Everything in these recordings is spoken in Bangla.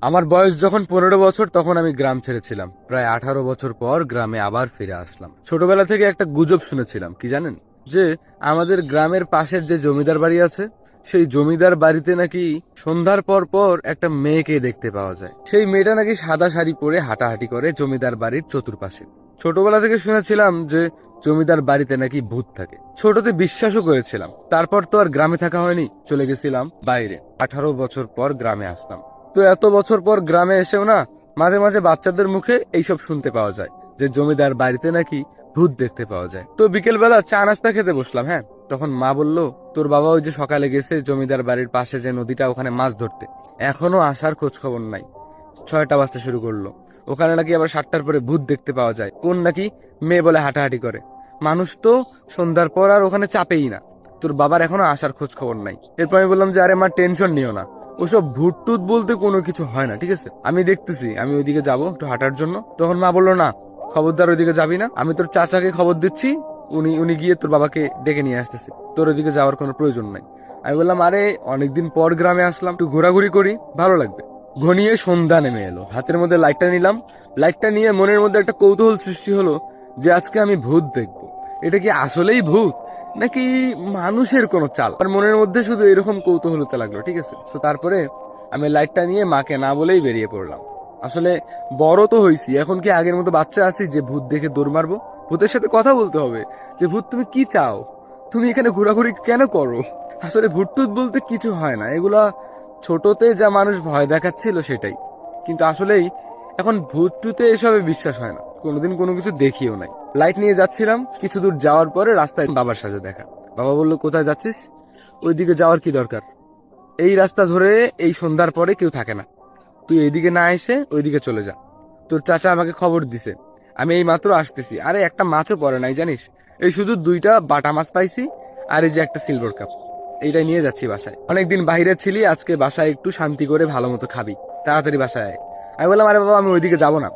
আমার বয়স যখন 15 বছর তখন আমি গ্রাম ছেড়েছিলাম। প্রায় 18 বছর পর গ্রামে আবার ফিরে আসলাম। ছোটবেলা থেকে একটা গুজব শুনেছিলাম, কি জানেন? যে আমাদের গ্রামের পাশের যে জমিদার বাড়ি আছে, সেই জমিদার বাড়িতে নাকি সন্ধ্যার পর পর একটা মেয়েকে দেখতে পাওয়া যায়। সেই মেয়েটা নাকি সাদা শাড়ি পরে হাঁটাহাঁটি করে জমিদার বাড়ির চতুর্পাশে। ছোটবেলা থেকে শুনেছিলাম যে জমিদার বাড়িতে নাকি ভূত থাকে। ছোটতে বিশ্বাসও করেছিলাম। তারপর তো আর গ্রামে থাকা হয়নি, চলে গেছিলাম বাইরে। 18 বছর পর গ্রামে আসলাম। তো এত বছর পর গ্রামে এসেও না, মাঝে মাঝে বাচ্চাদের মুখে এইসব শুনতে পাওয়া যায় যে জমিদার বাড়িতে নাকি ভূত দেখতে পাওয়া যায়। তো বিকেল বেলা চা নাস্তা খেতে বসলাম। হ্যাঁ, তখন মা বলল, তোর বাবা ওই যে সকালে গেছে জমিদার বাড়ির পাশে যে নদীটা, ওখানে মাছ ধরতে, এখনো আসার খোঁজ খবর নাই। 6টা বাজতে শুরু করলো। ওখানে নাকি আবার 7টার পরে ভূত দেখতে পাওয়া যায়। কোন নাকি মেয়ে বলে হাঁটাহাঁটি করে। মানুষ তো সন্ধ্যার পর আর ওখানে চাপেই না। তোর বাবার এখনো আসার খোঁজ খবর নাই। এরপর আমি বললাম যে আরে মা, টেনশন নিও না, ওসব ভূত টুত বলতে কোনো কিছু হয় না, ঠিক আছে? আমি দেখতেছি, আমি ওইদিকে যাবো একটু হাঁটার জন্য। তখন মা বললো, না খবরদার ওইদিকে যাবি না, আমি তোর চাচাকে খবর দিচ্ছি, উনি উনি গিয়ে তোর বাবাকে ডেকে নিয়ে আসতেছে, তোর ওইদিকে যাওয়ার কোনো প্রয়োজন নাই। আমি বললাম আরে অনেকদিন পর গ্রামে আসলাম, একটু ঘোরাঘুরি করি, ভালো লাগবে। ঘনিয়ে সন্ধ্যা নেমে এলো। হাতের মধ্যে লাইটটা নিলাম। লাইটটা নিয়ে মনের মধ্যে একটা কৌতূহল সৃষ্টি হলো যে আজকে আমি ভূত দেখবো। এটা কি আসলেই ভূত নাকি মানুষের কোনো চাল? আর মনের মধ্যে শুধু এরকম কৌতূহল হতে লাগলো, ঠিক আছে? তো তারপরে আমি লাইটটা নিয়ে মাকে না বলেই বেরিয়ে পড়লাম। আসলে বড় তো হইছি, এখন কি আগের মতো বাচ্চা আছি যে ভূত দেখে দৌড় মারবো? ভূতের সাথে কথা বলতে হবে যে ভূত তুমি কি চাও, তুমি এখানে ঘোরাঘুরি কেন করো? আসলে ভূত টুত বলতে কিছু হয় না, এগুলা ছোটতে যা মানুষ ভয় দেখাচ্ছিল সেটাই। কিন্তু আসলেই এখন ভূত টুতে এসবে বিশ্বাস হয় না, কোনোদিন কোনো কিছু দেখিও নাই। লাইট নিয়ে যাচ্ছিলাম, কিছু দূর যাওয়ার পরে রাস্তায় বাবার সাথে দেখা। বাবা বললো, কোথায় যাচ্ছিস? ওইদিকে যাওয়ার কি দরকার? এই রাস্তা ধরে এই সন্ধ্যার পরে কেউ থাকে না, তুই এইদিকে না এসে ওইদিকে চলে যা। তোর চাচা আমাকে খবর দিছে, আমি এই মাত্র আসতেছি। আরে একটা মাছও পড়ে নাই জানিস, এই শুধু 2টা বাটা মাছ পাইছি, আর এই যে একটা সিলভার কাপ, এইটাই নিয়ে যাচ্ছি বাসায়। অনেকদিন বাইরে ছিলি, আজকে বাসায় একটু শান্তি করে ভালো মতো খাবি, তাড়াতাড়ি বাসায় আয়। আমি বললাম, আরে বাবা, আমি ওইদিকে যাবো না,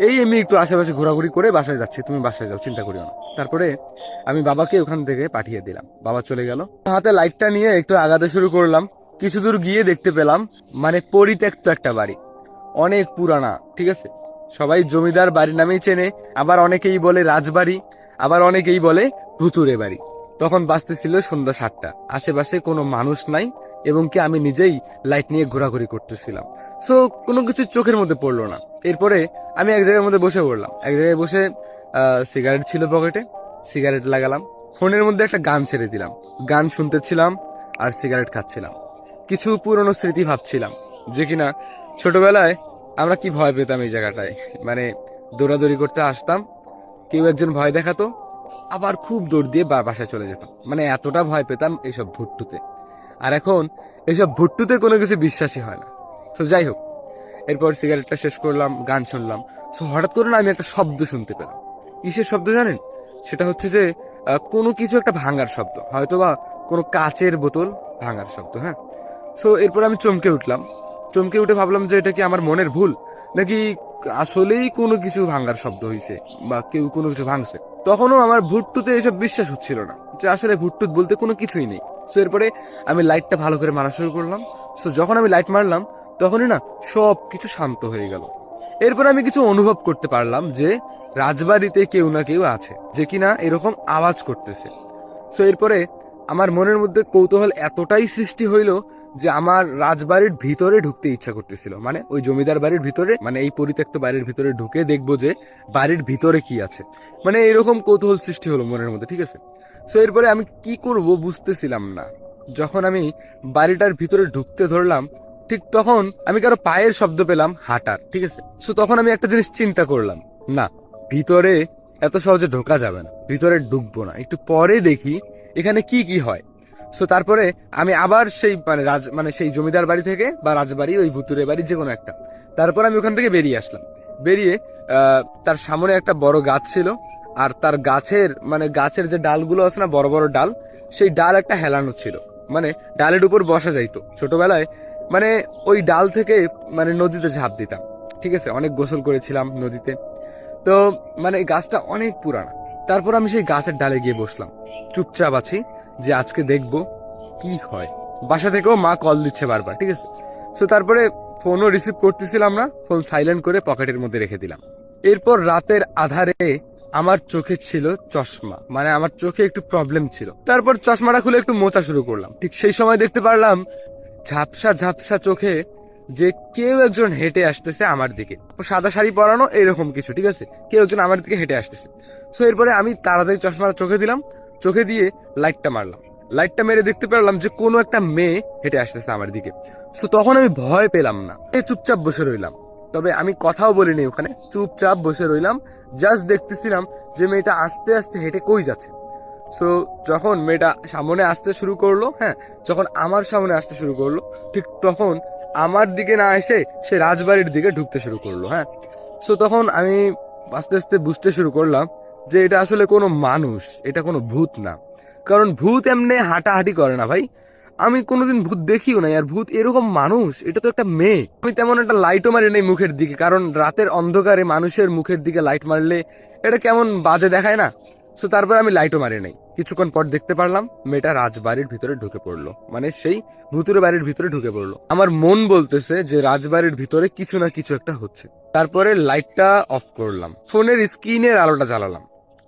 এই এমনি একটু আশেপাশে ঘোরাঘুরি করে বাসায় যাচ্ছি, তুমি বাসায় যাও, চিন্তা করিও না। তারপরে আমি বাবাকে ওখান থেকে পাঠিয়ে দিলাম। বাবা চলে গেল। হাতে লাইটটা নিয়ে একটু আগাতে শুরু করলাম। কিছু দূর গিয়ে দেখতে পেলাম মানে পরিত্যক্ত একটা বাড়ি, অনেক পুরানা, ঠিক আছে? সবাই জমিদার বাড়ি নামেই চেনে, আবার অনেকেই বলে রাজবাড়ি, আবার অনেকেই বলে ভুতুরে বাড়ি। তখন বাজতেছিল সন্ধ্যা 7টা, আশেপাশে কোনো মানুষ নাই, এবং কি আমি নিজেই লাইট নিয়ে ঘোরাঘুরি করতেছিলাম। সো কোনো কিছু চোখের মধ্যে পড়লো না। এরপরে আমি এক জায়গার মধ্যে বসে পড়লাম। এক জায়গায় বসে সিগারেট ছিল পকেটে, সিগারেট লাগালাম। ফোনের মধ্যে একটা গান ছেড়ে দিলাম, গান শুনতেছিলাম আর সিগারেট খাচ্ছিলাম। কিছু পুরনো স্মৃতি ভাবছিলাম, যে কিনা ছোটবেলায় আমরা কি ভয় পেতাম এই জায়গাটায়। মানে দৌড়াদৌড়ি করতে আসতাম, কেউ একজন ভয় দেখাতো, আবার খুব দৌড় দিয়ে বাসায় চলে যেতাম। মানে এতটা ভয় পেতাম এইসব ভুট্টুতে। আর এখন এইসব ভুট্টুতে কোনো কিছু বিশ্বাসই হয় না। তো যাই হোক, এরপর সিগারেটটা শেষ করলাম, গান শুনলাম। সো হঠাৎ করে না আমি একটা শব্দ শুনতে পেলাম। কিসের শব্দ জানেন? সেটা হচ্ছে যে কোনো কিছু একটা ভাঙার শব্দ, হয়তোবা কোনো কাচের বোতল ভাঙার শব্দ। হ্যাঁ, সো এরপর আমি চমকে উঠলাম। চমকে উঠে ভাবলাম যে এটা কি আমার মনের ভুল, নাকি আসলেই কোনো কিছু ভাঙার শব্দ হয়েছে বা কেউ কোনো কিছু ভাঙছে। তখনও আমার ভুট্টুতে এসব বিশ্বাস হচ্ছিল না যে আসলে ভুট্টুত বলতে কোনো কিছুই নেই। সো এরপরে আমি লাইটটা ভালো করে মারা শুরু করলাম। সো যখন আমি লাইট মারলাম তখনই না সব কিছু শান্ত হয়ে গেল। এরপর আমি কিছু অনুভব করতে পারলাম যে রাজবাড়িতে কেউ না কেউ আছে, যে কিনা এরকম আওয়াজ করতেছে। সো এরপরে আমার মনের মধ্যে কৌতূহল এতটাই সৃষ্টি হইলো যে আমার রাজবাড়ির ভিতরে ঢুকতে ইচ্ছা করতেছিল। মানে ওই জমিদার বাড়ির ভিতরে, মানে এই পরিত্যক্ত বাড়ির ভিতরে ঢুকে দেখবো যে বাড়ির ভিতরে কি আছে। মানে এরকম কৌতূহল সৃষ্টি হলো মনের মধ্যে, ঠিক আছে? সো এরপরে আমি কি করব বুঝতেছিলাম না। যখন আমি বাড়িটার ভিতরে ঢুকতে ধরলাম, ঠিক তখন আমি কারো পায়ের শব্দ পেলাম হাঁটার, ঠিক আছে? সো তখন আমি একটা জিনিস চিন্তা করলাম, না, ভিতরে এত সহজে ঢোকা যাবে না, ভিতরে ঢুকবো না, একটু পরে দেখি এখানে কি কি হয়। সো তারপরে আমি আবার সেই মানে সেই জমিদার বাড়ি থেকে বা রাজবাড়ি, ওই ভুতুরে বাড়ি, যে কোনো একটা, তারপর আমি ওখান থেকে বেরিয়ে আসলাম। বেরিয়ে তার সামনে একটা বড় গাছ ছিল, আর তার গাছের যে ডালগুলো আছে না, বড় বড় ডাল, সেই ডাল একটা হেলানো ছিল। মানে ডালের উপর বসা যাইতো ছোটবেলায়। মানে ওই ডাল থেকে মানে নদীতে ঝাঁপ দিতাম, ঠিক আছে? অনেক গোসল করেছিলাম নদীতে। তো মানে গাছটা অনেক পুরানা। তারপর আমি সেই গাছের ডালে গিয়ে বসলাম, চুপচাপ আছি যে আজকে দেখবো কি হয়। বাসা থেকেও মা কল দিচ্ছে বারবার, ঠিক আছে? সো তারপরে ফোনও রিসিভ করতেছিলাম না, ফোন সাইলেন্ট করে পকেটের মধ্যে রেখে দিলাম। এরপর রাতের আধারে আমার চোখে ছিল চশমা, মানে আমার চোখে একটু প্রবলেম ছিল। তারপর চশমাটা খুলে একটু মোছা শুরু করলাম। ঠিক সেই সময় দেখতে পারলাম ঝাপসা ঝাপসা চোখে যে কেউ একজন হেঁটে আসতেছে আমার দিকে। সাদা শাড়ি পরানো এরকম কিছু, ঠিক আছে, কেউ একজন আমার দিকে হেঁটে আসতেছে। সো এরপরে আমি তাড়াতাড়ি চশমাটা চোখে দিলাম, চোখে দিয়ে লাইটটা মারলাম। লাইটটা মেরে দেখতে পেলাম যে কোনো একটা মেয়ে হেঁটে আসতেছে আমার দিকে। সো তখন আমি ভয় পেলাম না, চুপচাপ বসে রইলাম। তবে আমি কথাও বলিনি, ওখানে চুপচাপ বসে রইলাম, জাস্ট দেখতেছিলাম যে মেয়েটা আস্তে আস্তে হেঁটে কই যাচ্ছে। সো যখন মেয়েটা সামনে আসতে শুরু করলো, হ্যাঁ, যখন আমার সামনে আসতে শুরু করলো, ঠিক তখন আমার দিকে না এসে সে রাজবাড়ির দিকে ঢুকতে শুরু করলো। হ্যাঁ, সো তখন আমি আস্তে আস্তে বুঝতে শুরু করলাম যে এটা আসলে কোনো মানুষ, এটা কোনো ভূত না। কারণ ভূত এমনি হাঁটাহাঁটি করে না ভাই, আমি কোনোদিন ভূত দেখিও নাই। আর ভূত এরকম মানুষ, এটা তো একটা মেয়ে। আমি তেমন একটা লাইটও মারি নাই মুখের দিকে, কারণ রাতের অন্ধকারে মানুষের মুখের দিকে লাইট মারলে এটা কেমন বাজে দেখায় না। সো তারপর আমি লাইটও মারি নাই। কিছুক্ষণ পর দেখতে পারলাম মেয়েটা রাজবাড়ির ভিতরে ঢুকে পড়লো, মানে সেই ভূতুরে বাড়ির ভিতরে ঢুকে পড়লো। আমার মন বলতেছে যে রাজবাড়ির ভিতরে কিছু না কিছু একটা হচ্ছে। তারপরে লাইটটা অফ করলাম, ফোনের স্ক্রিনের আলোটা জ্বালালাম।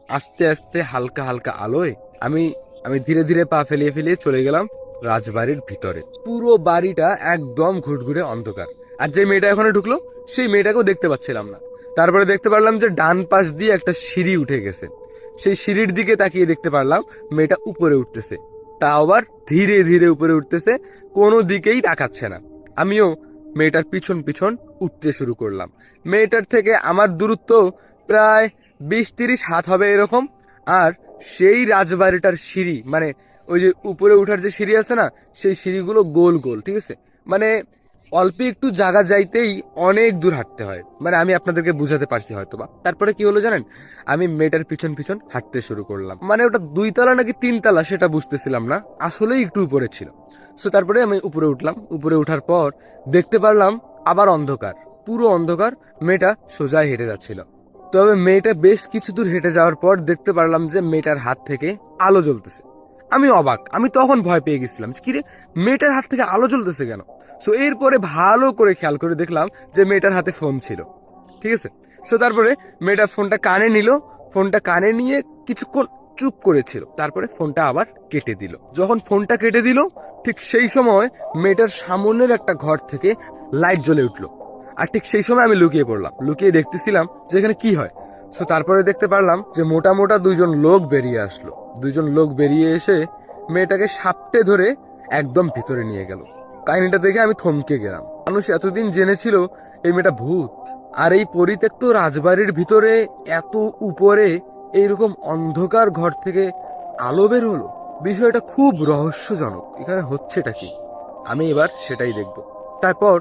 আস্তে আস্তে হালকা হালকা আলোয় আমি আমি ধীরে ধীরে পা ফেলিয়ে ফেলিয়ে চলে গেলাম রাজবাড়ির ভিতরে। পুরো বাড়িটা একদম ঘুটঘুটে অন্ধকার। আর যে মেয়েটা এখানে ঢুকলো সেই মেয়েটাকেও দেখতে পাচ্ছিলাম না। তারপরে দেখতে পারলাম যে ডান পাশ দিয়ে একটা সিঁড়ি উঠে গেছে। সেই সিঁড়ির দিকে তাকিয়ে দেখতে পারলাম মেয়েটা উপরে উঠতেছে, তা আবার ধীরে ধীরে উপরে উঠতেছে, কোনো দিকেই তাকাচ্ছে না। আমিও মেয়েটার পিছন পিছন উঠতে শুরু করলাম। মেয়েটার থেকে আমার দূরত্ব প্রায় 20-30 হাত হবে এরকম। আর সেই রাজবাড়িটার সিঁড়ি, মানে ওই যে উপরে উঠার যে সিঁড়ি আছে না, সেই সিঁড়িগুলো গোল গোল, ঠিক আছে, মানে অল্প একটু জায়গা যাইতেই অনেক দূর হাঁটতে হয়। মানে আমি আপনাদেরকে বুঝাতে পারছি হয়তোবা। তারপরে কি হলো জানেন, আমি মেয়েটার পিছন পিছন হাঁটতে শুরু করলাম। মানে ওটা 2 তলা নাকি 3 তলা সেটা বুঝতেছিলাম না, আসলেই একটু উপরে ছিল। সো তারপরে আমি উপরে উঠলাম। উপরে ওঠার পর দেখতে পারলাম আবার অন্ধকার, পুরো অন্ধকার। মেয়েটা সোজাই হেঁটে যাচ্ছিল। তবে মেয়েটা বেশ কিছু দূর হেঁটে যাওয়ার পর দেখতে পারলাম যে মেয়েটার হাত থেকে আলো জ্বলতেছে। আমি অবাক, আমি তখন ভয় পেয়ে গেছিলাম, কিরে মেয়েটার হাত থেকে আলো জ্বলতেছে কেন। সো এরপরে ভালো করে খেয়াল করে দেখলাম যে মেয়েটার হাতে ফোন ছিল, ঠিক আছে। সো তারপরে মেয়েটা ফোনটা কানে নিল, ফোনটা কানে নিয়ে কিছুক্ষণ চুপ করেছিল, তারপরে ফোনটা আবার কেটে দিল। যখন ফোনটা কেটে দিল ঠিক সেই সময় মেয়েটার সামনের একটা ঘর থেকে লাইট জ্বলে উঠলো। আর ঠিক সেই সময় আমি লুকিয়ে পড়লাম, লুকিয়ে দেখতেছিলাম যে এখানে কি হয়। সো তারপরে দেখতে পারলাম যে মোটা মোটা 2জন লোক বেরিয়ে আসলো। 2জন লোক বেরিয়ে এসে মেয়েটাকে সাপটে ধরে একদম ভিতরে নিয়ে গেল। কাহিনীটা দেখে আমি থমকে গেলাম। মানুষ এতদিন জেনেছিল এই মেয়েটা ভূত, আর এই পরিত্যক্ত রাজবাড়ির ভিতরে এত উপরে এইরকম অন্ধকার ঘর থেকে আলো বের হলো। বিষয়টা খুব রহস্যজনক, এখানে হচ্ছেটা কি, আমি এবার সেটাই দেখব। তারপর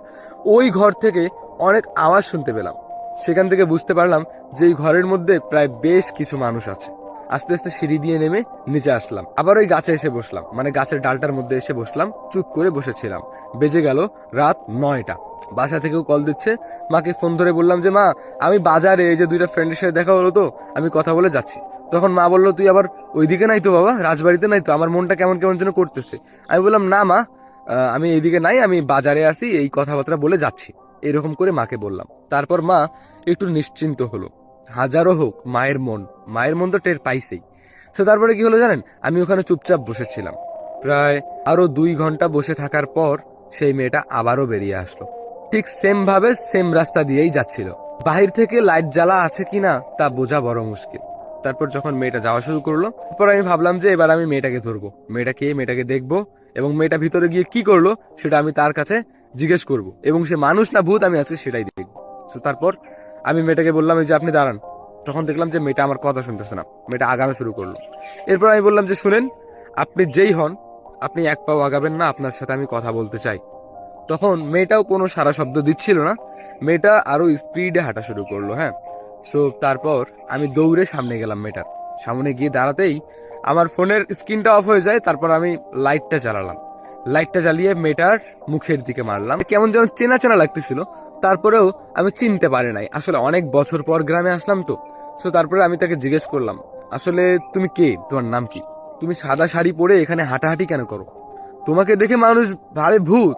ওই ঘর থেকে অনেক আওয়াজ শুনতে পেলাম। সেখান থেকে বুঝতে পারলাম যে এই ঘরের মধ্যে প্রায় বেশ কিছু মানুষ আছে। আস্তে আস্তে সিঁড়ি দিয়ে নেমে নিচে আসলাম। আবার ওই গাছে এসে বসলাম, মানে গাছের ডালটার মধ্যে এসে বসলাম, চুপ করে বসেছিলাম। বেজে গেল রাত 9টা। বাসা থেকেও কল দিচ্ছে। মাকে ফোন ধরে বললাম যে মা, আমি বাজারে, এই যে 2টা ফ্রেন্ডের সাথে দেখা হলো, তো আমি কথা বলে যাচ্ছি। তখন মা বললো, তুই আবার ওইদিকে নাই তো বাবা, রাজবাড়িতে নাই তো? আমার মনটা কেমন কেমন যেন করতেছে। আমি বললাম, না মা, আমি এইদিকে নাই, আমি বাজারে আসি, এই কথাবার্তা বলে যাচ্ছি, এরকম করে মাকে বললাম। তারপর মা একটু নিশ্চিন্ত হলো। হাজারও হোক মায়ের মন তো টের পাইছেই। তো তারপরে কি হলো জানেন, আমি ওখানে চুপচাপ বসেছিলাম। প্রায় আরো 2 ঘন্টা বসে থাকার পর সেই মেয়েটা আবারও বেরিয়ে আসলো। ঠিক সেম ভাবে সেম রাস্তা দিয়েই যাচ্ছিল। বাহির থেকে লাইট জ্বালা আছে কিনা তা বোঝা বড় মুশকিল। তারপর যখন মেয়েটা যাওয়া শুরু করলো, তারপর আমি ভাবলাম যে এবার আমি মেয়েটাকে ধরবো, মেয়েটাকে দেখবো, এবং মেয়েটা ভিতরে গিয়ে কি করলো সেটা আমি তার কাছে জিজ্ঞেস করব, এবং সে মানুষ না ভূত আমি আজকে সেটাই দেখবো। তো তারপর আমি মেয়েটাকে বললাম যে আপনি দাঁড়ান। তখন দেখলাম যে মেয়েটা আমার কথা শুনতেছে না, মেয়েটা আগানো শুরু করলো। এরপর আমি বললাম যে শুনেন, আপনি যেই হন, আপনি এক পাও আগাবেন না, আপনার সাথে আমি কথা বলতে চাই। তখন মেয়েটাও কোনো সারা শব্দ দিচ্ছিল না, মেয়েটা আরো স্পিডে হাঁটা শুরু করলো। হ্যাঁ, সো তারপর আমি দৌড়ে সামনে গেলাম। মেয়েটার সামনে গিয়ে দাঁড়াতেই আমার ফোনের স্ক্রিনটা অফ হয়ে যায়। তারপর আমি লাইটটা জ্বালালাম, লাইটটা জ্বালিয়ে মেয়েটার মুখের দিকে মারলাম। কেমন যেন চেনা চেনা লাগতেছিল, তারপরেও আমি চিনতে পারি নাই, আসলে অনেক বছর পর গ্রামে আসলাম তো। সো তারপরে আমি তাকে জিজ্ঞেস করলাম, আসলে তুমি কে, তোমার নাম কি, তুমি সাদা শাড়ি পরে এখানে হাঁটাহাঁটি কেন করো, তোমাকে দেখে মানুষ ভাবে ভূত,